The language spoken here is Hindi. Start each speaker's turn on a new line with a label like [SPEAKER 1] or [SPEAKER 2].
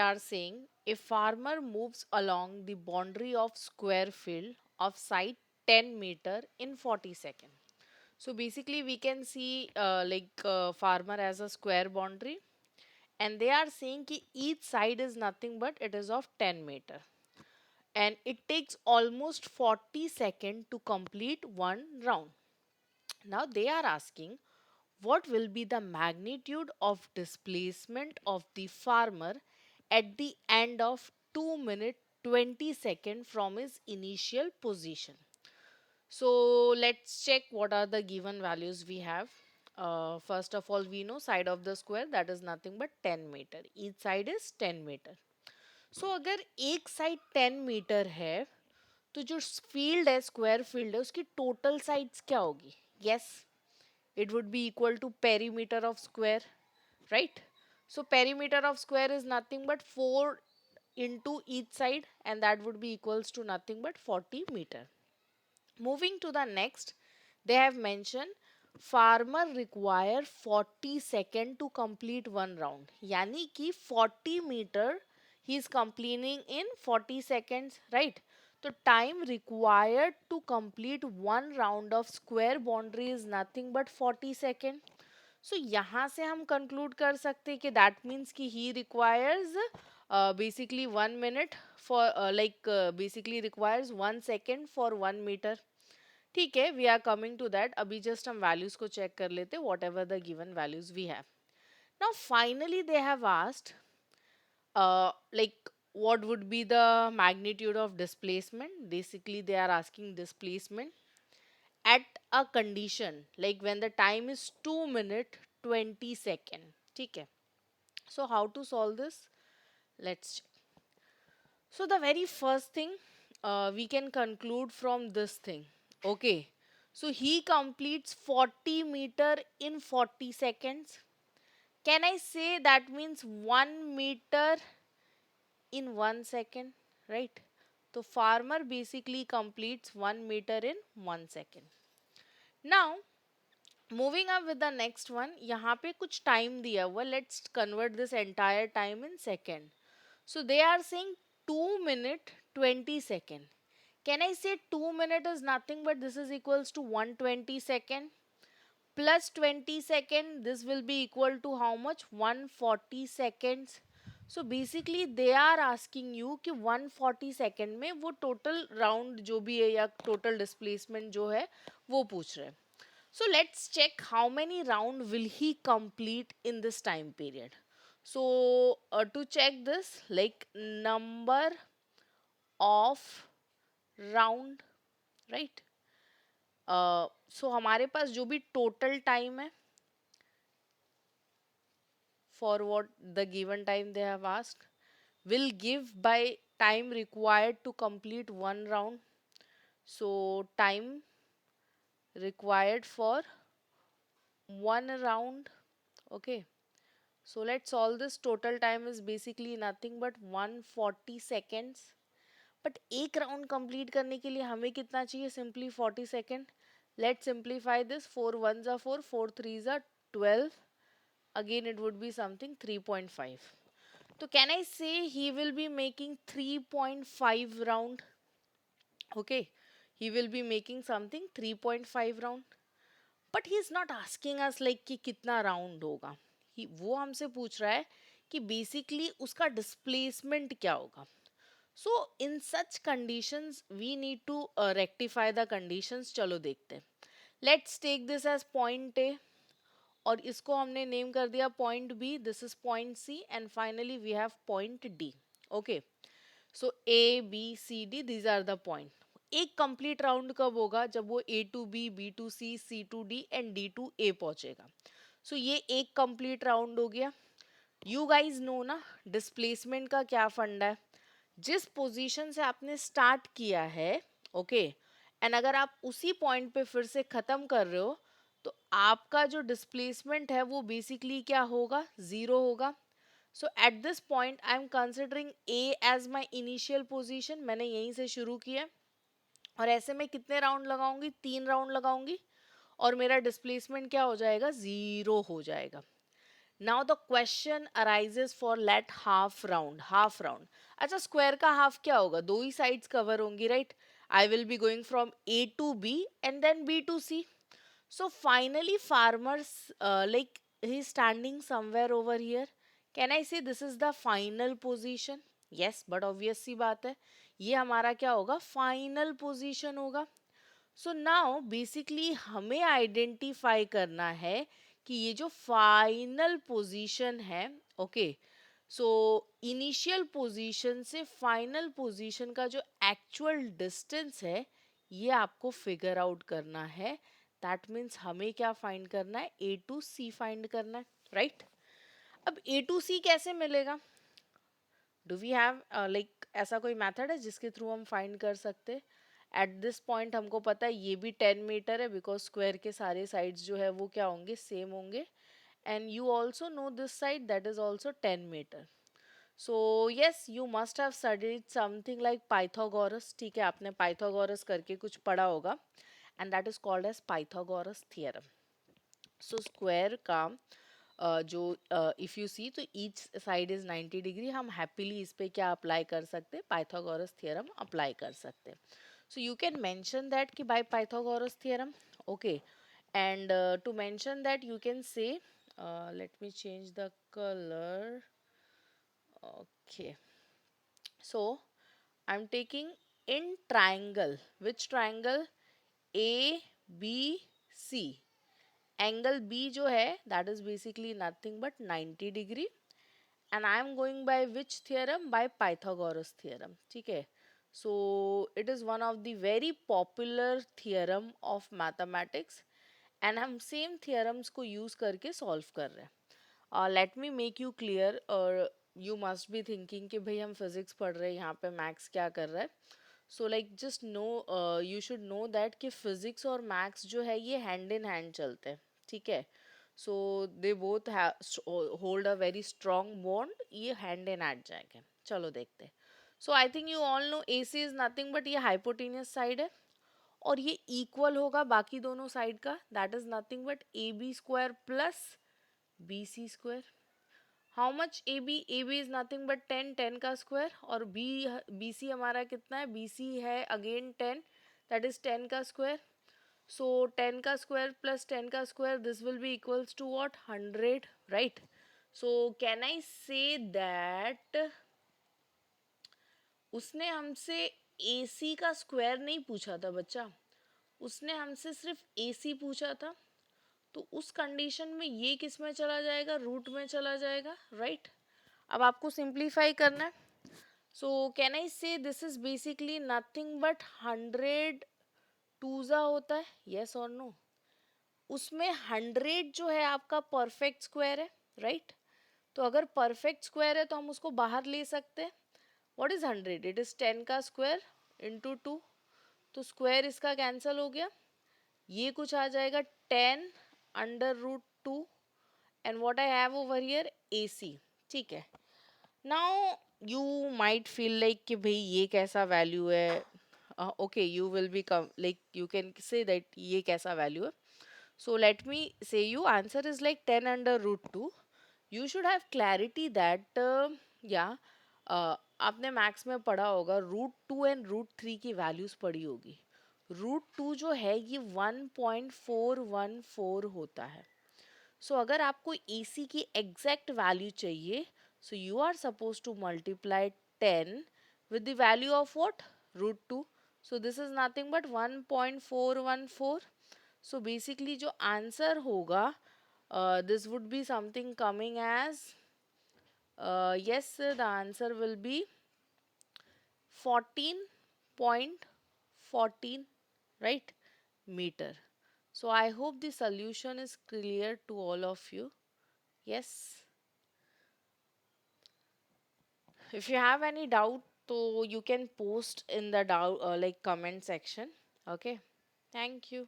[SPEAKER 1] are saying a farmer moves along the boundary of square field of site 10 meter in 40 seconds. So basically we can see farmer as a square boundary, and they are saying ki each side is nothing but it is of 10 meter, and it takes almost 40 seconds to complete one round. Now they are asking what will be the magnitude of displacement of the farmer at the end of 2 minute 20 second from his initial position. So let's check what are the given values we have. First of all, we know side of the square, that is nothing but 10 meter. Each side is 10 meter. So अगर एक साइड 10 मीटर है, तो जो फील्ड है, स्क्वायर फील्ड है, उसकी टोटल साइड्स क्या होगी? Yes, it would be equal to perimeter of square, right? So perimeter of square is nothing but 4 into each side, and that would be equals to nothing but 40 meter. Moving to the next, they have mentioned farmer require 40 second to complete one round. Yani ki 40 meter he is completing in 40 seconds, right? So time required to complete one round of square boundary is nothing but 40 second. So यहाँ से हम conclude कर सकते हैं कि that means कि he requires basically 1 minute for basically requires 1 second for 1 meter. ठीक है, we are coming to that. अभी जस्ट हम वैल्यूज को चेक कर लेते, whatever the given values we have. Now finally they have asked what would be the magnitude of displacement. Basically they are asking displacement at a condition like when the time is 2 minute 20 second. ठीक है, so how to solve this? Let's check. So the very first thing we can conclude from this thing. Okay. So he completes 40 meter in 40 seconds. Can I say that means 1 meter in 1 second, right? So farmer basically completes 1 meter in 1 second. Now moving up with the next one, यहाँ पे कुछ time दिया हुआ. Let's convert this entire time in second. So they are saying 2 minute 20 second. Can I say 2 minute is nothing but this is equals to 120 second plus 20 second, this will be equal to how much? 140 seconds. So basically they are asking you कि 140 second में वो total round जो भी है या total displacement जो है वो पूछ रहे हैं. So let's check how many round will he complete in this time period. So to check this, like number of round, right? So हमारे पास जो भी total time है for what the given time they have asked will give by time required to complete one round. So time required for one round. Okay. So let's solve this. Total time is basically nothing but 140 seconds. But एक राउंड कंप्लीट करने के लिए हमें कितना चाहिए? Simply 40 second. Let simplify this. 4 1 ज़ा 4, 4 3 ज़ा 12. Again it would be something 3.5. तो can I say he will be making 3.5 round. Okay, he will be making something 3.5 round. But he is not asking us like कि कितना राउंड होगा. वो हमसे पूछ रहा है कि बेसिकली उसका डिस्प्लेसमेंट क्या होगा. So in such conditions we need to rectify the conditions. चलो देखते हैं. Let's take this as point A और इसको हमने नेम कर दिया point B. This is point C and finally we have point D. Okay. So A, B, C, D, these are the point. एक complete round कब होगा? जब वो A to B, B to C, C to D and D to A पहुंचेगा. So ये एक complete round हो गया. You guys know ना displacement का क्या फंडा है. जिस पोजीशन से आपने स्टार्ट किया है, ओके, एंड अगर आप उसी पॉइंट पे फिर से खत्म कर रहे हो तो आपका जो डिस्प्लेसमेंट है वो बेसिकली क्या होगा? जीरो होगा. So at this point I am considering A as my initial position. मैंने यहीं से शुरू किया और ऐसे में कितने राउंड लगाऊंगी? 3 राउंड लगाऊंगी और मेरा डिस्प्लेसमेंट क्या हो जाएगा? जीरो हो जाएगा. Now the question arises for let half round, half round. अच्छा, स्क्वायर का हाफ क्या होगा? दो ही साइड्स कवर होंगी, right? I will be going from A to B and then B to C. So finally, farmers like he's standing somewhere over here. Can I say this is the final position? Yes, but obvious सी बात है, ये हमारा क्या होगा? Final position होगा. So now basically हमें identify करना है कि ये जो final position है, okay, so initial position से final position का जो actual distance है, ये आपको figure out करना है. दैट मीन्स हमें क्या फाइंड करना है? ए टू सी फाइंड करना है, राइट? अब ए टू सी कैसे मिलेगा? डू वी हैव लाइक ऐसा कोई मेथड है जिसके थ्रू हम फाइंड कर सकते हैं? एट दिस पॉइंट हमको पता है ये भी 10 मीटर है, बिकॉज स्क्वायर के सारे साइड्स जो है वो क्या होंगे? सेम होंगे. And you also know this side, that is also 10 metre. So yes, you must have studied something like Pythagoras. ठीक है, आपने पाइथागोरस करके कुछ पढ़ा होगा, and that is called as Pythagoras theorem. So square का जो इफ यू सी तो ईच साइड इज 90 डिग्री. हम हैप्पीली इस पे क्या अप्लाई कर सकते हैं? पाइथागोरस थियरम अप्लाई कर सकते हैं. So you can mention that कि by Pythagoras theorem, okay. And to mention that you can say, let me change the colour. Okay, so I'm taking in triangle. Which triangle? A B C. Angle B जो है that is basically nothing but 90 degree. And I am going by which theorem? By Pythagoras theorem. ठीक है, so it is one of the very popular theorem of mathematics, and हम सेम थियरम्स को यूज करके सॉल्व कर रहे हैं. Let me make you clear. और यू मस्ट बी थिंकिंग कि भाई हम फिजिक्स पढ़ रहे हैं, यहाँ पे मैथ्स क्या कर रहा है? So like just know, you should know that कि फिजिक्स और मैथ्स जो है ये हैंड इन हैंड चलते हैं. ठीक है, so they both hold a very strong bond. ये हैंड इन हैंड जाएंगे. चलो देखते हैं. So I think you all know A C is nothing but ये हाइपोटेनियस साइड है, और ये इक्वल होगा बाकी दोनों साइड का. That is nothing but A B square plus B C square. How much A B? A B is nothing but 10, 10 का स्क्वायर. और बी बी सी हमारा कितना है? बी सी है अगेन 10, दैट इज 10 का स्क्वायर. सो 10 का स्क्वायर प्लस 10 का square, this will be equals to what? 100, right? So can I say that उसने हमसे ए सी का स्क्वायर नहीं पूछा था बच्चा, उसने हमसे सिर्फ ए सी पूछा था. तो उस कंडीशन में ये किस में चला जाएगा? रूट में चला जाएगा, राइट? अब आपको सिंप्लीफाई करना है. सो कैन आई से this is basically nothing but 100 टूजा होता है, यस और नो? उसमें 100 जो है आपका परफेक्ट स्क्वायर है, राइट? तो अगर परफेक्ट स्क्वायर है तो हम उसको बाहर ले सकते हैं. What is 100? इट इज 10 का स्क्वायर इंटू 2. तो स्क्वायर इसका कैंसिल हो गया, ये कुछ आ जाएगा 10 √2. And what I have over here? AC. ठीक है, now you might feel like कि भाई ये कैसा वैल्यू है? Okay, you will be like you can say that ये कैसा वैल्यू है. सो लेट मी से you answer is like 10 √2. You should have clarity that या आपने मैथ्स में पढ़ा होगा, √2 एंड √3 की वैल्यूज पढ़ी होगी. √2 जो है ये 1.414 होता है. सो अगर आपको AC की एग्जैक्ट वैल्यू चाहिए, so you are supposed to multiply 10 with the value of what? √2. So this is nothing but 1.414. So basically जो answer होगा, this would be something coming as, yes, the answer will be 14.14, right, meter. So I hope the solution is clear to all of you. Yes. If you have any doubt, so you can post in the doubt like comment section. Okay. Thank you.